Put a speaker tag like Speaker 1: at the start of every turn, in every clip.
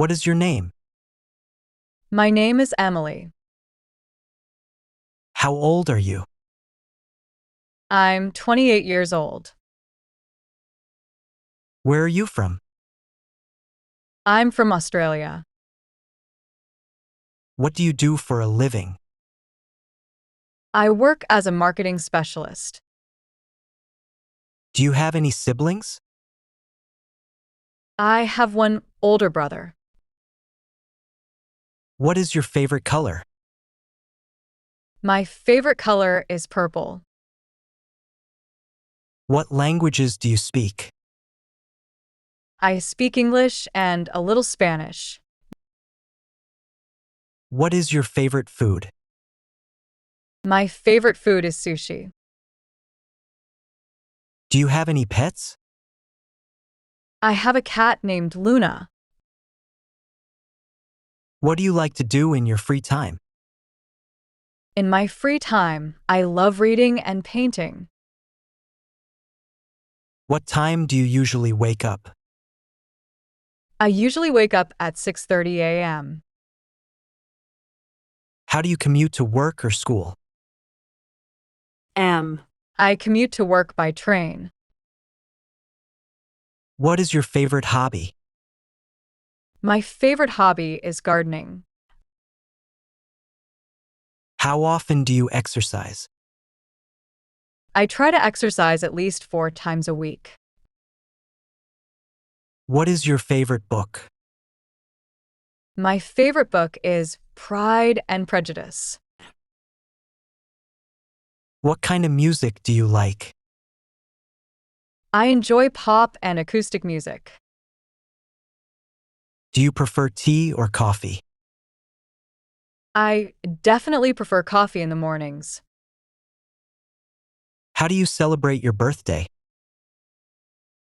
Speaker 1: What is your name?
Speaker 2: My name is Emily.
Speaker 1: How old are you?
Speaker 2: I'm 28 years old.
Speaker 1: Where are you from?
Speaker 2: I'm from Australia.
Speaker 1: What do you do for a living?
Speaker 2: I work as a marketing specialist.
Speaker 1: Do you have any siblings?
Speaker 2: I have one older brother.
Speaker 1: What is your favorite color?
Speaker 2: My favorite color is purple.
Speaker 1: What languages do you speak?
Speaker 2: I speak English and a little Spanish.
Speaker 1: What is your favorite food?
Speaker 2: My favorite food is sushi.
Speaker 1: Do you have any pets?
Speaker 2: I have a cat named Luna.
Speaker 1: What do you like to do in your free time?
Speaker 2: In my free time, I love reading and painting.
Speaker 1: What time do you usually wake up?
Speaker 2: I usually wake up at 6:30 a.m.
Speaker 1: How do you commute to work or school?
Speaker 2: I commute to work by train.
Speaker 1: What is your favorite hobby?
Speaker 2: My favorite hobby is gardening.
Speaker 1: How often do you exercise?
Speaker 2: I try to exercise at least 4 times a week.
Speaker 1: What is your favorite book?
Speaker 2: My favorite book is Pride and Prejudice.
Speaker 1: What kind of music do you like?
Speaker 2: I enjoy pop and acoustic music.
Speaker 1: Do you prefer tea or coffee?
Speaker 2: I definitely prefer coffee in the mornings.
Speaker 1: How do you celebrate your birthday?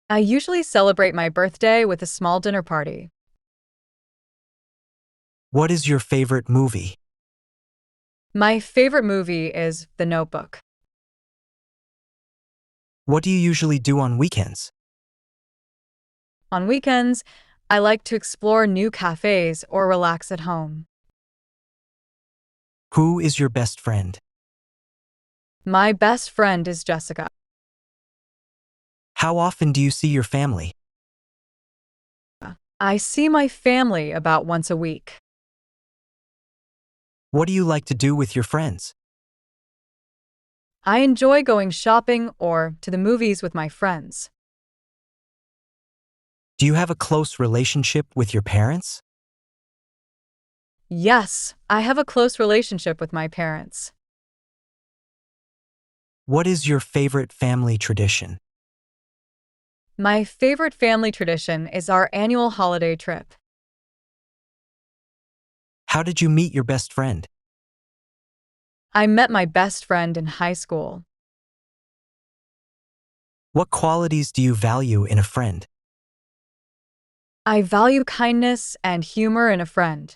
Speaker 2: I usually celebrate my birthday with a small dinner party.
Speaker 1: What is your favorite movie?
Speaker 2: My favorite movie is The Notebook.
Speaker 1: What do you usually do on weekends?
Speaker 2: On weekends, I like to explore new cafes or relax at home.
Speaker 1: Who is your best friend?
Speaker 2: My best friend is Jessica.
Speaker 1: How often do you see your family?
Speaker 2: I see my family about once a week.
Speaker 1: What do you like to do with your friends?
Speaker 2: I enjoy going shopping or to the movies with my friends.
Speaker 1: Do you have a close relationship with your parents?
Speaker 2: Yes, I have a close relationship with my parents.
Speaker 1: What is your favorite family tradition?
Speaker 2: My favorite family tradition is our annual holiday trip.
Speaker 1: How did you meet your best friend?
Speaker 2: I met my best friend in high school.
Speaker 1: What qualities do you value in a friend?
Speaker 2: I value kindness and humor in a friend.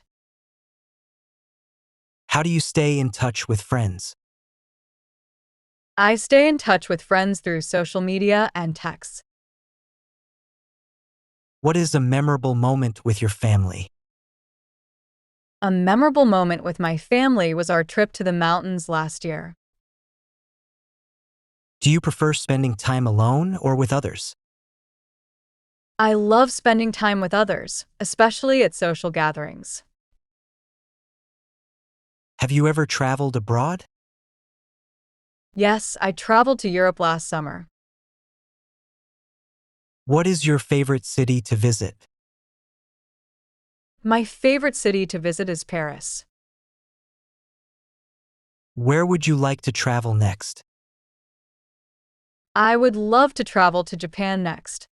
Speaker 1: How do you stay in touch with friends?
Speaker 2: I stay in touch with friends through social media and texts.
Speaker 1: What is a memorable moment with your family?
Speaker 2: A memorable moment with my family was our trip to the mountains last year.
Speaker 1: Do you prefer spending time alone or with others?
Speaker 2: I love spending time with others, especially at social gatherings.
Speaker 1: Have you ever traveled abroad?
Speaker 2: Yes, I traveled to Europe last summer.
Speaker 1: What is your favorite city to visit?
Speaker 2: My favorite city to visit is Paris.
Speaker 1: Where would you like to travel next?
Speaker 2: I would love to travel to Japan next.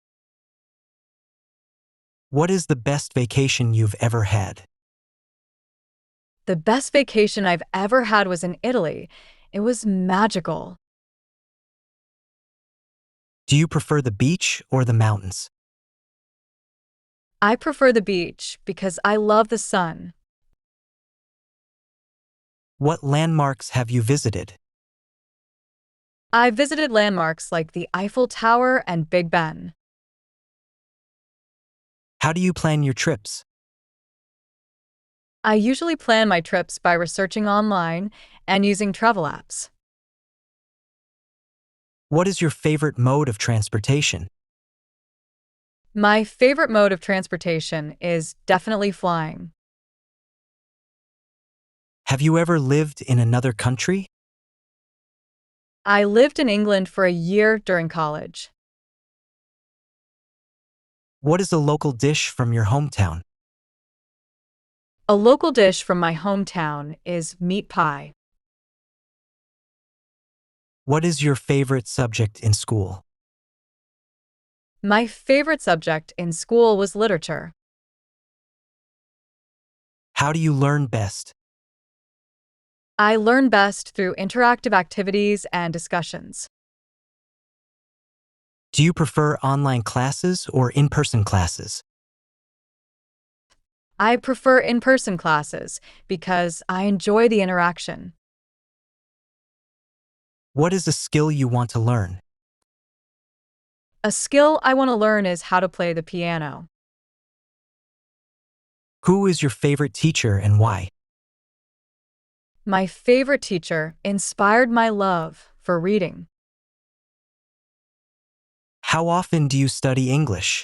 Speaker 1: What is the best vacation you've ever had?
Speaker 2: The best vacation I've ever had was in Italy. It was magical.
Speaker 1: Do you prefer the beach or the mountains?
Speaker 2: I prefer the beach because I love the sun.
Speaker 1: What landmarks have you visited?
Speaker 2: I visited landmarks like the Eiffel Tower and Big Ben.
Speaker 1: How do you plan your trips?
Speaker 2: I usually plan my trips by researching online and using travel apps.
Speaker 1: What is your favorite mode of transportation?
Speaker 2: My favorite mode of transportation is definitely flying.
Speaker 1: Have you ever lived in another country?
Speaker 2: I lived in England for a year during college.
Speaker 1: What is a local dish from your hometown?
Speaker 2: A local dish from my hometown is meat pie.
Speaker 1: What is your favorite subject in school?
Speaker 2: My favorite subject in school was literature.
Speaker 1: How do you learn best?
Speaker 2: I learn best through interactive activities and discussions.
Speaker 1: Do you prefer online classes or in-person classes?
Speaker 2: I prefer in person classes because I enjoy the interaction.
Speaker 1: What is a skill you want to learn?
Speaker 2: A skill I want to learn is how to play the piano.
Speaker 1: Who is your favorite teacher and why?
Speaker 2: My favorite teacher inspired my love for reading.
Speaker 1: How often do you study English?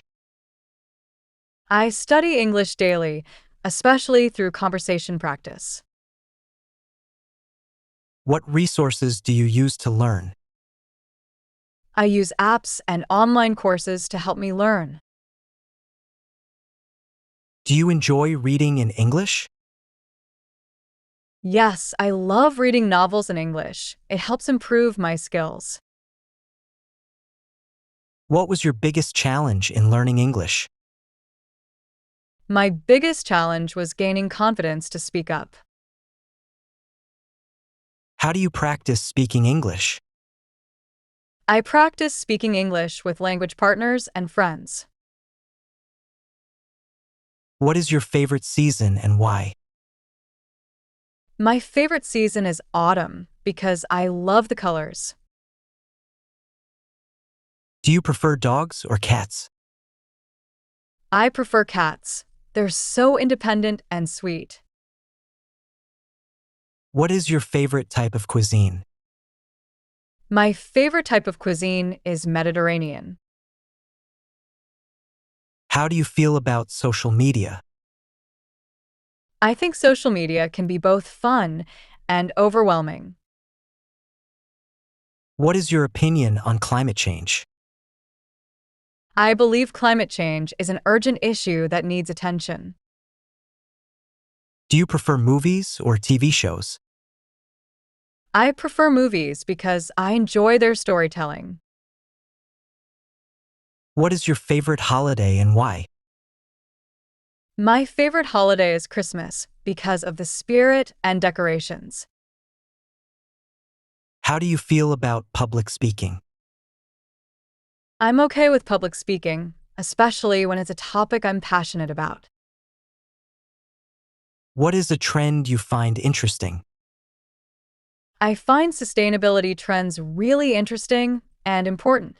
Speaker 2: I study English daily, especially through conversation practice.
Speaker 1: What resources do you use to learn?
Speaker 2: I use apps and online courses to help me learn.
Speaker 1: Do you enjoy reading in English?
Speaker 2: Yes, I love reading novels in English. It helps improve my skills.
Speaker 1: What was your biggest challenge in learning English?
Speaker 2: My biggest challenge was gaining confidence to speak up.
Speaker 1: How do you practice speaking English?
Speaker 2: I practice speaking English with language partners and friends.
Speaker 1: What is your favorite season and why?
Speaker 2: My favorite season is autumn because I love the colors.
Speaker 1: Do you prefer dogs or cats?
Speaker 2: I prefer cats. They're so independent and sweet.
Speaker 1: What is your favorite type of cuisine?
Speaker 2: My favorite type of cuisine is Mediterranean.
Speaker 1: How do you feel about social media?
Speaker 2: I think social media can be both fun and overwhelming.
Speaker 1: What is your opinion on climate change?
Speaker 2: I believe climate change is an urgent issue that needs attention.
Speaker 1: Do you prefer movies or TV shows?
Speaker 2: I prefer movies because I enjoy their storytelling.
Speaker 1: What is your favorite holiday and why?
Speaker 2: My favorite holiday is Christmas because of the spirit and decorations.
Speaker 1: How do you feel about public speaking?
Speaker 2: I'm okay with public speaking, especially when it's a topic I'm passionate about.
Speaker 1: What is a trend you find interesting?
Speaker 2: I find sustainability trends really interesting and important.